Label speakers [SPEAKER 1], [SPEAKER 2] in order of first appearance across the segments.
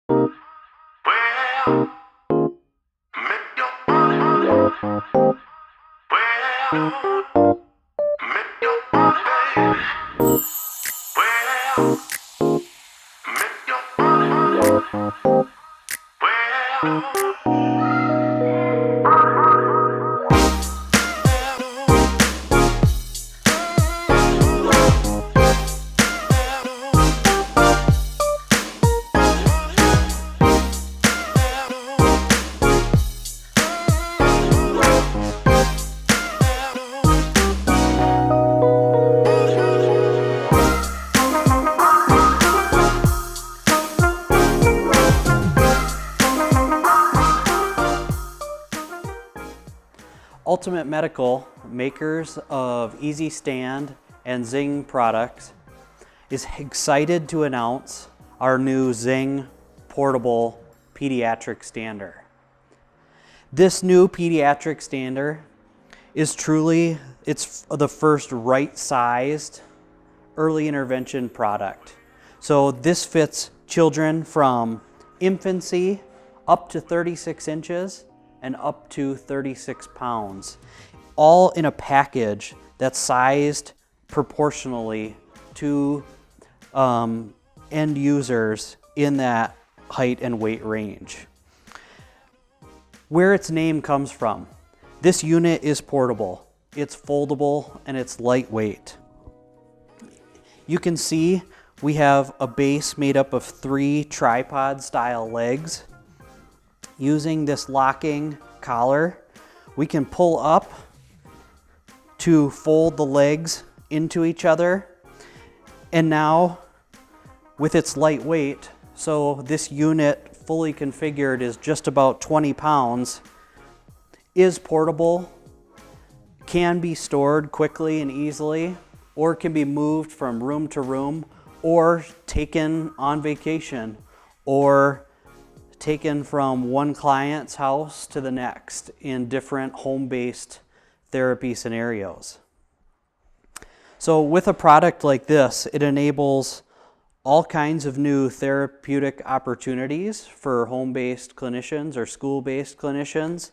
[SPEAKER 1] Well, make your money. Well, make your money, baby. Well, make your money.
[SPEAKER 2] Ultimate Medical, makers of Easy Stand and Zing products, is excited to announce our new Zing portable pediatric stander. This new pediatric stander is truly, it's the first right-sized early intervention product. So this fits children from infancy up to 36 inches and up to 36 pounds, all in a package that's sized proportionally to end users in that height and weight range. Where its name comes from, this unit is portable, it's foldable, and it's lightweight. You can see we have a base made up of 3 tripod style legs. Using this locking collar, we can pull up to fold the legs into each other. And now with its light weight, so this unit fully configured is just about 20 pounds, is portable, can be stored quickly and easily, or can be moved from room to room, or taken on vacation, or taken from one client's house to the next in different home-based therapy scenarios. So with a product like this, it enables all kinds of new therapeutic opportunities for home-based clinicians or school-based clinicians.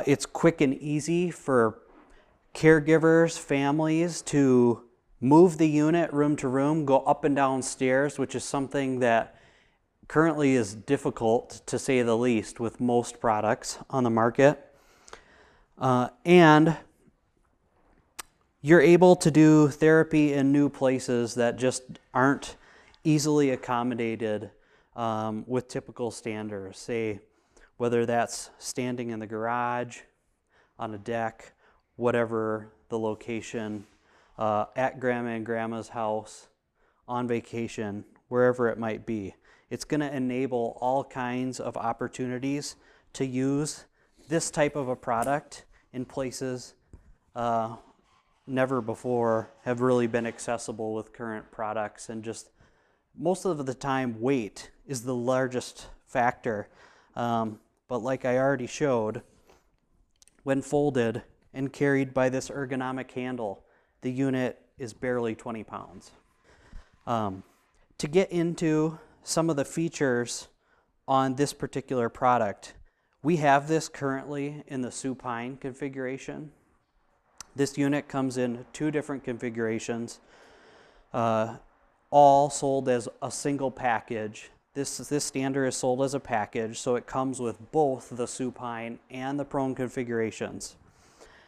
[SPEAKER 2] It's quick and easy for caregivers, families to move the unit room to room, go up and down stairs, which is something that currently is difficult, to say the least, with most products on the market. And you're able to do therapy in new places that just aren't easily accommodated with typical standards. Say, whether that's standing in the garage, on a deck, whatever the location, at grandma and grandma's house, on vacation, wherever it might be. It's going to enable all kinds of opportunities to use this type of a product in places never before have really been accessible with current products. And just most of the time, weight is the largest factor. But like I already showed, when folded and carried by this ergonomic handle, the unit is barely 20 pounds. To get into some of the features on this particular product, we have this currently in the supine configuration. This unit comes in 2 different configurations, all sold as a single package. This stander is sold as a package, so it comes with both the supine and the prone configurations.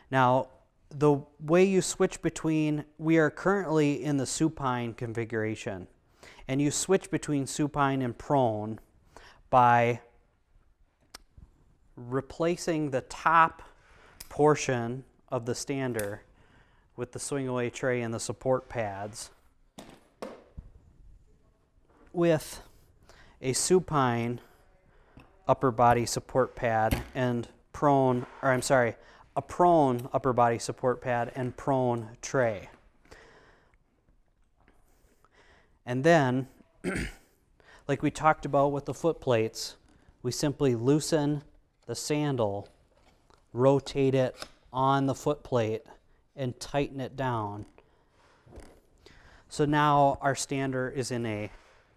[SPEAKER 2] Now, the way you switch between, we are currently in the supine configuration, and you switch between supine and prone by replacing the top portion of the stander with the swing away tray and the support pads with a supine upper body support pad and a prone upper body support pad and prone tray. And then, like we talked about with the foot plates, we simply loosen the sandal, rotate it on the foot plate, and tighten it down. So now our stander is in a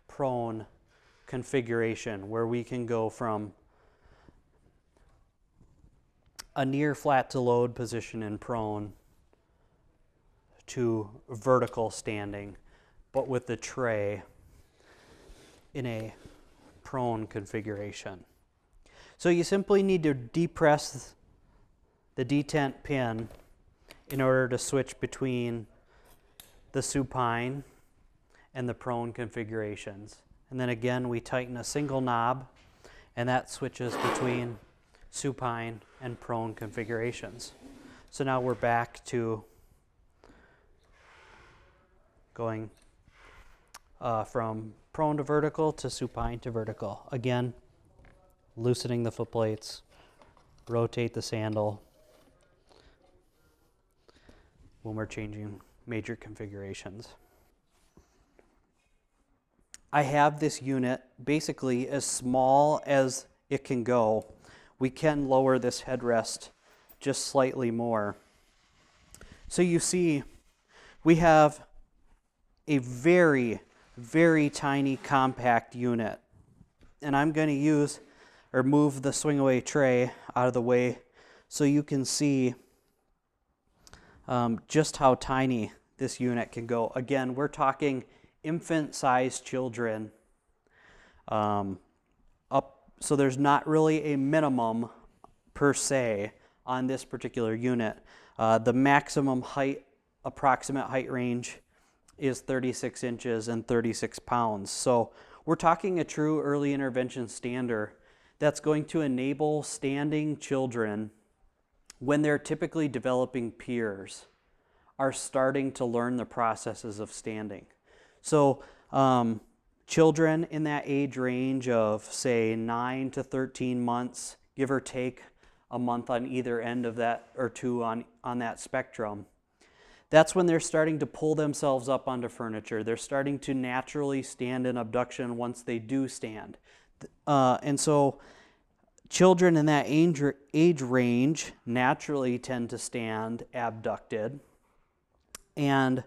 [SPEAKER 2] prone configuration where we can go from a near flat to load position in prone to vertical standing, but with the tray in a prone configuration. So you simply need to depress the detent pin in order to switch between the supine and the prone configurations. And then again, we tighten a single knob, and that switches between supine and prone configurations. So now we're back to going from prone to vertical to supine to vertical. Again, loosening the foot plates, rotate the sandal when we're changing major configurations. I have this unit basically as small as it can go. We can lower this headrest just slightly more. So you see, we have a very, very tiny compact unit. And I'm going to use or move the swing away tray out of the way so you can see just how tiny this unit can go. Again, we're talking infant-sized children up, so there's not really a minimum per se on this particular unit. The maximum height, approximate height range is 36 inches and 36 pounds. So we're talking a true early intervention stander that's going to enable standing children, when they're typically developing peers, are starting to learn the processes of standing. So children in that age range of, say, 9 to 13 months, give or take a month on either end of that, or two on that spectrum, that's when they're starting to pull themselves up onto furniture. They're starting to naturally stand in abduction once they do stand. And so children in that age range naturally tend to stand abducted, and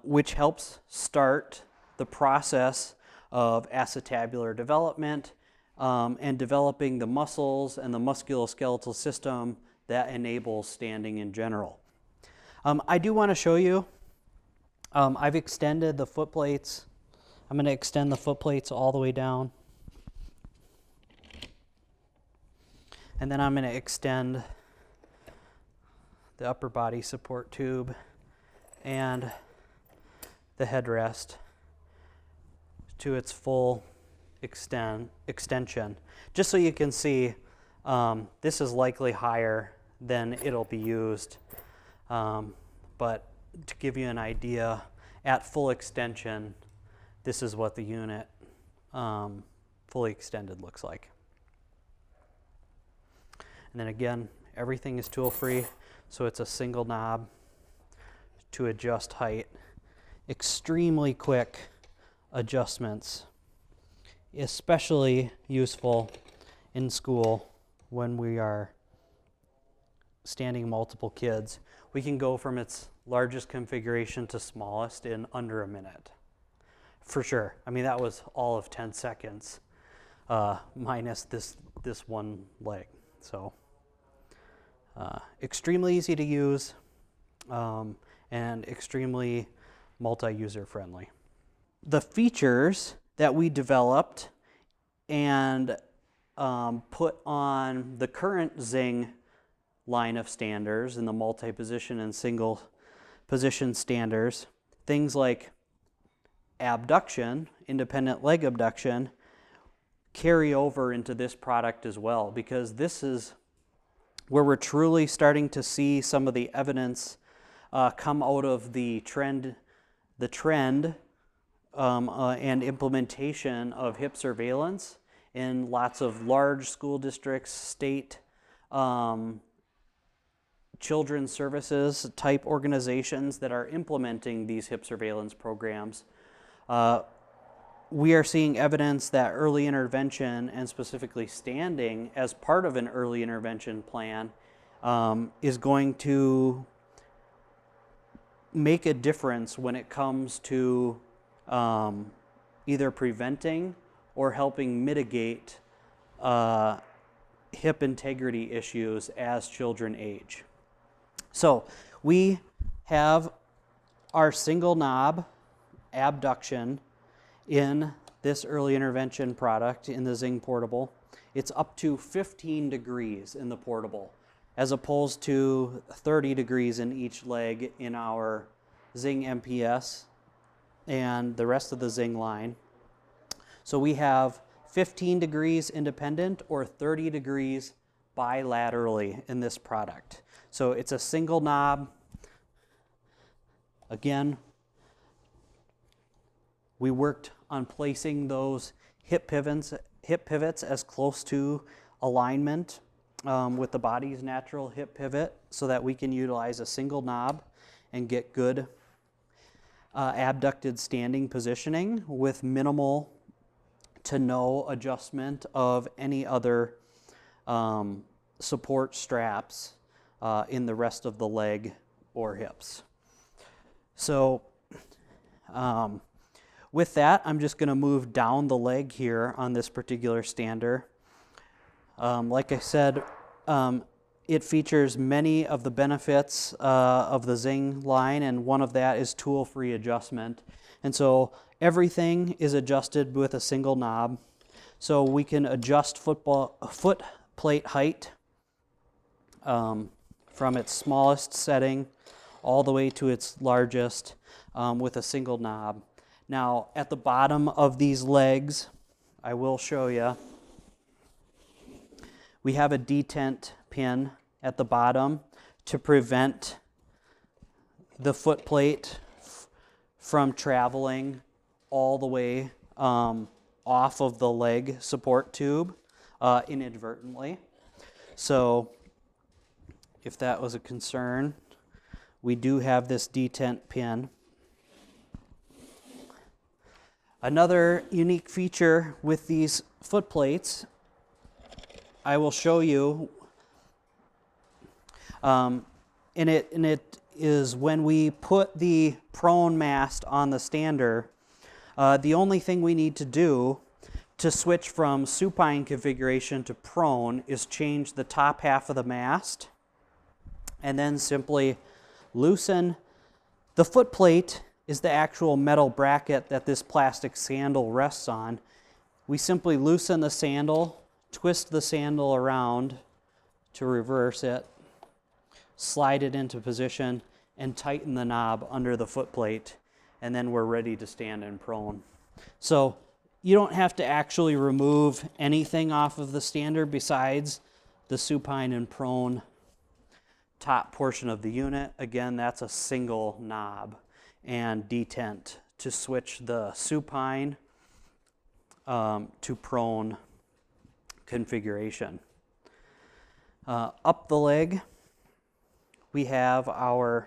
[SPEAKER 2] which helps start the process of acetabular development and developing the muscles and the musculoskeletal system that enables standing in general. I do want to show you, I've extended the foot plates. I'm going to extend the foot plates all the way down. And then I'm going to extend the upper body support tube and the headrest to its full extension. Just so you can see, this is likely higher than it'll be used. But to give you an idea, at full extension, this is what the unit fully extended looks like. And then again, everything is tool free, so it's a single knob to adjust height. Extremely quick adjustments, especially useful in school when we are standing multiple kids. We can go from its largest configuration to smallest in under a minute. For sure. I mean, that was all of 10 seconds, minus this one leg. So extremely easy to use and extremely multi-user friendly. The features that we developed and put on the current Zing line of standers and the multi-position and single position standers, things like abduction, independent leg abduction, carry over into this product as well, because this is where we're truly starting to see some of the evidence come out of the trend and implementation of hip surveillance in lots of large school districts, state children's services type organizations that are implementing these hip surveillance programs. We are seeing evidence that early intervention, and specifically standing as part of an early intervention plan, is going to make a difference when it comes to either preventing or helping mitigate hip integrity issues as children age. So we have our single knob abduction in this early intervention product in the Zing Portable. It's up to 15 degrees in the portable, as opposed to 30 degrees in each leg in our Zing MPS and the rest of the Zing line. So we have 15 degrees independent or 30 degrees bilaterally in this product. So it's a single knob. Again, we worked on placing those hip pivots as close to alignment with the body's natural hip pivot so that we can utilize a single knob and get good abducted standing positioning with minimal to no adjustment of any other support straps in the rest of the leg or hips. So with that, I'm just going to move down the leg here on this particular stander. Like I said, it features many of the benefits of the Zing line, and one of that is tool-free adjustment. And so everything is adjusted with a single knob. So we can adjust foot plate height from its smallest setting all the way to its largest with a single knob. Now, at the bottom of these legs, I will show you, we have a detent pin at the bottom to prevent the foot plate from traveling all the way off of the leg support tube inadvertently. So if that was a concern, we do have this detent pin. Another unique feature with these foot plates, I will show you, and it is when we put the prone mast on the stander, the only thing we need to do to switch from supine configuration to prone is change the top half of the mast and then simply loosen. The foot plate is the actual metal bracket that this plastic sandal rests on. We simply loosen the sandal, twist the sandal around to reverse it, slide it into position, and tighten the knob under the foot plate, and then we're ready to stand in prone. So you don't have to actually remove anything off of the stander besides the supine and prone top portion of the unit. Again, that's a single knob and detent to switch the supine to prone configuration. Up the leg, we have our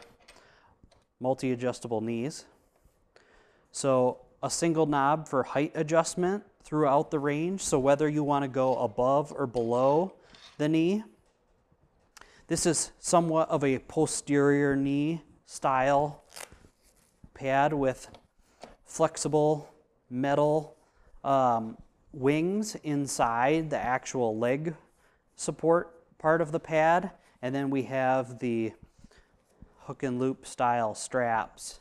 [SPEAKER 2] multi-adjustable knees. So a single knob for height adjustment throughout the range, so whether you want to go above or below the knee. This is somewhat of a posterior knee style pad with flexible metal wings inside the actual leg support part of the pad, and then we have the hook and loop style straps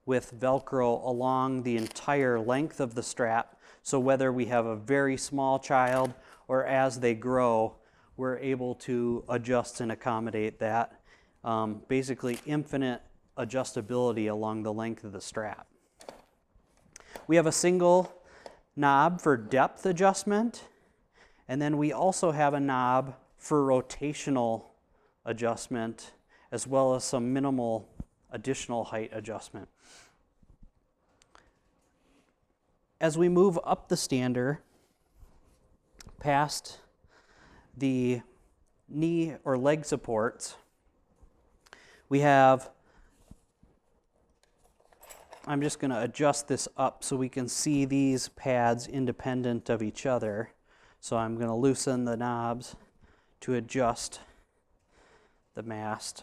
[SPEAKER 2] with Velcro along the entire length of the strap, so whether we have a very small child or as they grow, we're able to adjust and accommodate that. Basically infinite adjustability along the length of the strap. We have a single knob for depth adjustment, and then we also have a knob for rotational adjustment, as well as some minimal additional height adjustment. As we move up the stander, past the knee or leg supports, we have, I'm just going to adjust this up so we can see these pads independent of each other. So I'm going to loosen the knobs to adjust the mast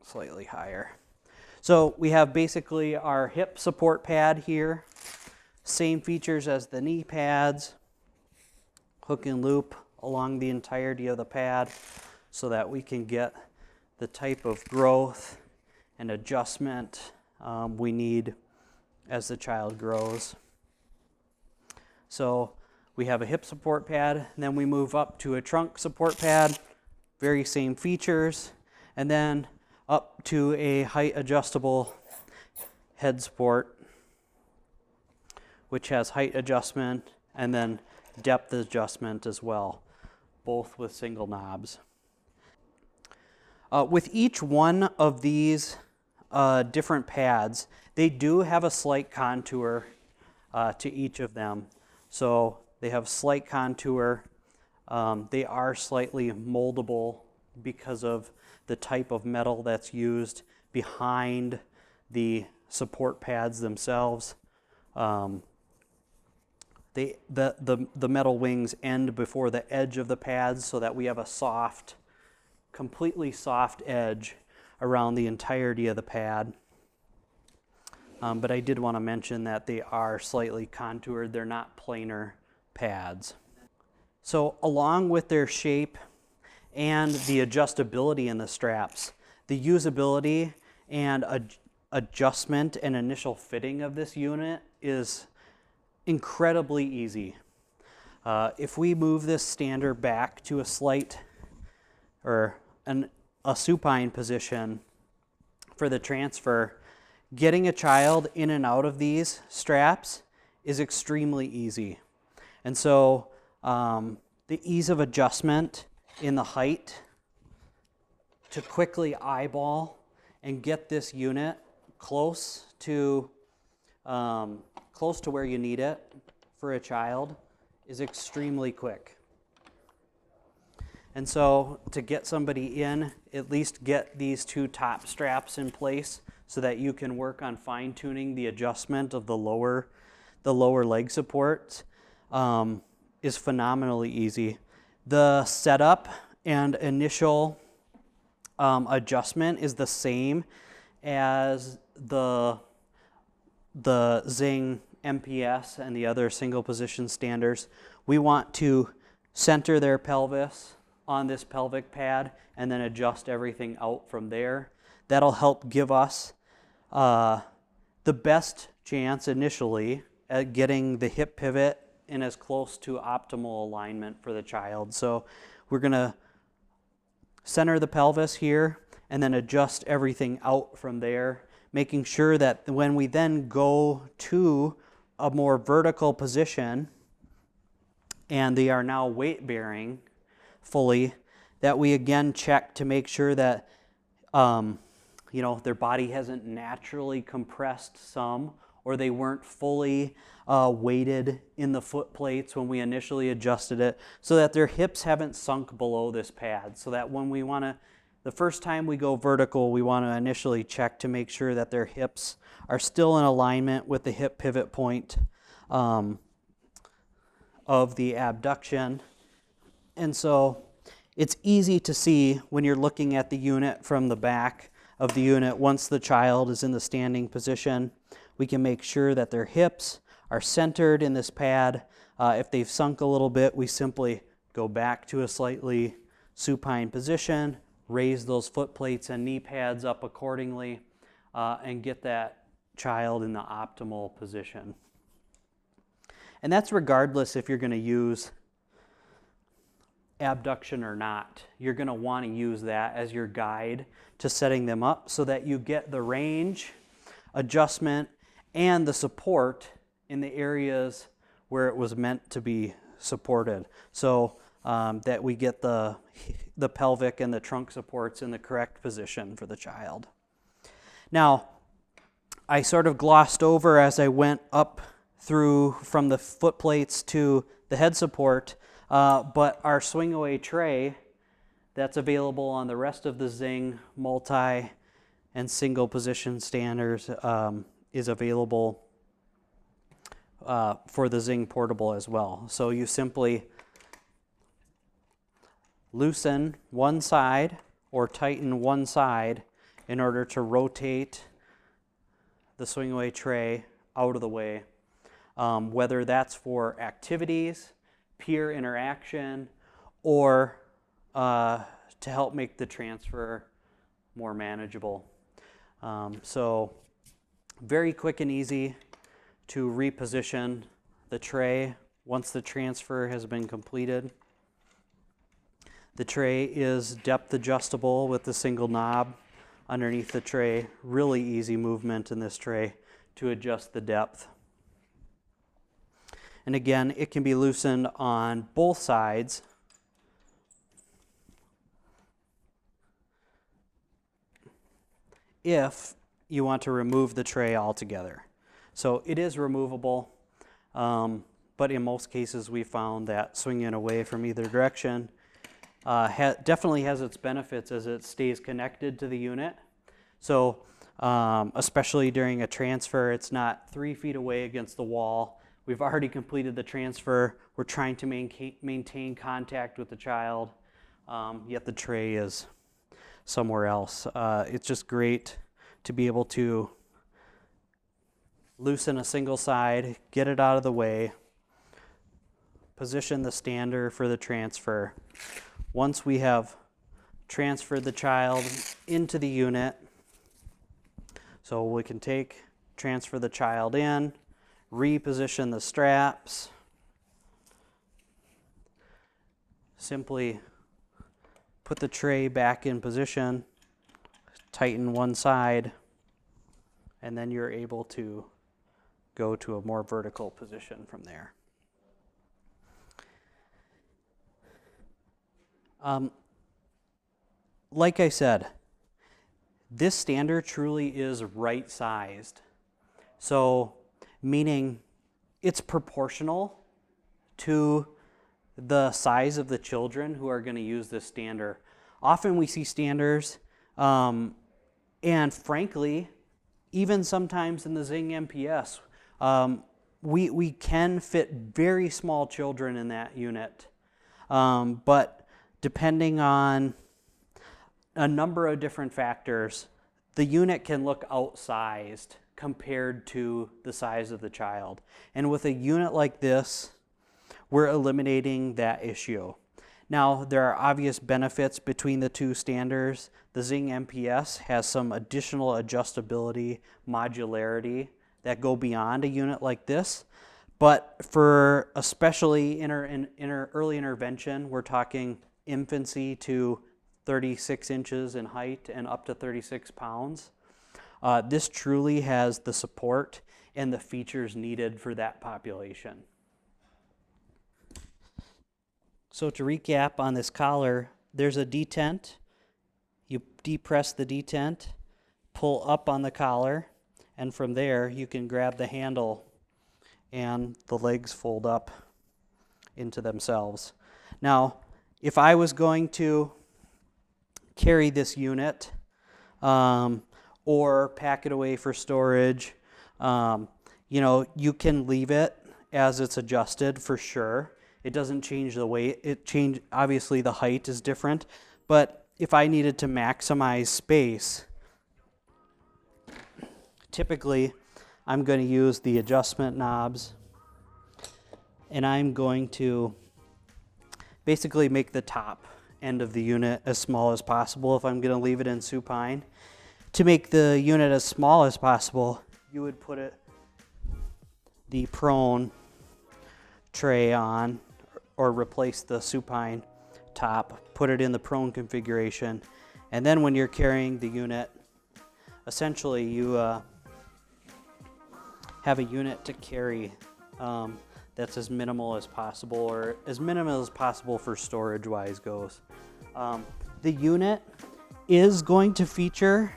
[SPEAKER 2] slightly higher. So we have basically our hip support pad here, Same features as the knee pads, hook and loop along the entirety of the pad so that we can get the type of growth and adjustment we need as the child grows. So we have a hip support pad, and then we move up to a trunk support pad, very same features, and then up to a height adjustable head support, which has height adjustment and then depth adjustment as well, both with single knobs. With each one of these different pads, they do have a slight contour to each of them. So they have slight contour. They are slightly moldable because of the type of metal that's used behind the support pads themselves. The metal wings end before the edge of the pads so that we have a soft, completely soft edge around the entirety of the pad. But I did want to mention that they are slightly contoured. They're not planar pads. So along with their shape and the adjustability in the straps, the usability and adjustment and initial fitting of this unit is incredibly easy. If we move this stander back to a slight or a supine position for the transfer, getting a child in and out of these straps is extremely easy. And so the ease of adjustment in the height to quickly eyeball and get this unit close to where you need it for a child is extremely quick. And so to get somebody in, at least get these two top straps in place so that you can work on fine-tuning the adjustment of the lower leg supports is phenomenally easy. The setup and initial adjustment is the same as the Zing MPS and the other single position standers. We want to center their pelvis on this pelvic pad and then adjust everything out from there. That'll help give us the best chance initially at getting the hip pivot in as close to optimal alignment for the child. So we're going to center the pelvis here and then adjust everything out from there, making sure that when we then go to a more vertical position and they are now weight bearing fully, that we again check to make sure that their body hasn't naturally compressed some, or they weren't fully weighted in the foot plates when we initially adjusted it, so that their hips haven't sunk below this pad, so that when we want to, the first time we go vertical, we want to initially check to make sure that their hips are still in alignment with the hip pivot point of the abduction. And so it's easy to see when you're looking at the unit from the back of the unit. Once the child is in the standing position, we can make sure that their hips are centered in this pad. If they've sunk a little bit, we simply go back to a slightly supine position, raise those foot plates and knee pads up accordingly, and get that child in the optimal position. And that's regardless if you're going to use abduction or not. You're going to want to use that as your guide to setting them up so that you get the range, adjustment, and the support in the areas where it was meant to be supported. So that we get the pelvic and the trunk supports in the correct position for the child. Now, I sort of glossed over as I went up through from the foot plates to the head support, but our swing away tray that's available on the rest of the Zing multi and single position standers is available for the Zing portable as well. So you simply loosen one side or tighten one side in order to rotate the swing away tray out of the way. whether that's for activities, peer interaction, or to help make the transfer more manageable. So very quick and easy to reposition the tray once the transfer has been completed. The tray is depth adjustable with the single knob underneath the tray. Really easy movement in this tray to adjust the depth. And again, it can be loosened on both sides. If you want to remove the tray altogether. So it is removable, but in most cases we found that swinging away from either direction definitely has its benefits as it stays connected to the unit. So especially during a transfer, it's not 3 feet away against the wall. We've already completed the transfer. We're trying to maintain contact with the child, yet the tray is somewhere else. It's just great to be able to loosen a single side, get it out of the way, position the stander for the transfer. Once we have transferred the child into the unit, so we can transfer the child in, reposition the straps, simply put the tray back in position, tighten one side, and then you're able to go to a more vertical position from there. Like I said, this stander truly is right-sized. So, meaning it's proportional to the size of the children who are going to use this stander. Often we see standers, and frankly, even sometimes in the Zing MPS, we can fit very small children in that unit. But depending on a number of different factors, the unit can look outsized compared to the size of the child. And with a unit like this, we're eliminating that issue. Now, there are obvious benefits between the two standers. The Zing MPS has some additional adjustability, modularity that go beyond a unit like this. But for especially early intervention, we're talking infancy to 36 inches in height and up to 36 pounds. This truly has the support and the features needed for that population. So to recap on this collar, there's a detent. You depress the detent, pull up on the collar, and from there you can grab the handle and the legs fold up into themselves. Now, if I was going to carry this unit or pack it away for storage, you can leave it as it's adjusted for sure. It doesn't change the weight. Obviously the height is different, but if I needed to maximize space, typically I'm going to use the adjustment knobs, and I'm going to basically make the top end of the unit as small as possible if I'm going to leave it in supine. To make the unit as small as possible, you would put the prone tray on, or replace the supine top, put it in the prone configuration, and then when you're carrying the unit, essentially you have a unit to carry that's as minimal as possible, or as minimal as possible for storage-wise goes. The unit is going to feature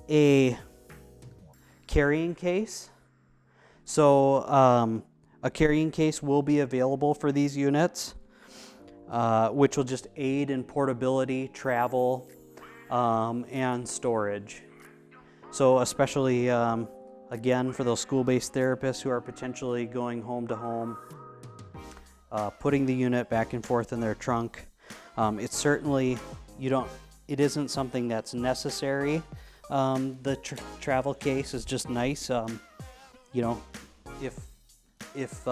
[SPEAKER 2] a carrying case. So a carrying case will be available for these units, which will just aid in portability, travel, and storage. So especially, again, for those school-based therapists who are potentially going home to home, putting the unit back and forth in their trunk. It's certainly, it isn't something that's necessary. The travel case is just nice. If if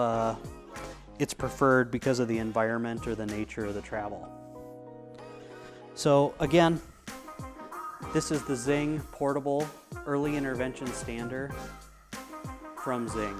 [SPEAKER 2] it's preferred because of the environment or the nature of the travel. So again, this is the Zing Portable Early Intervention Stander from Zing.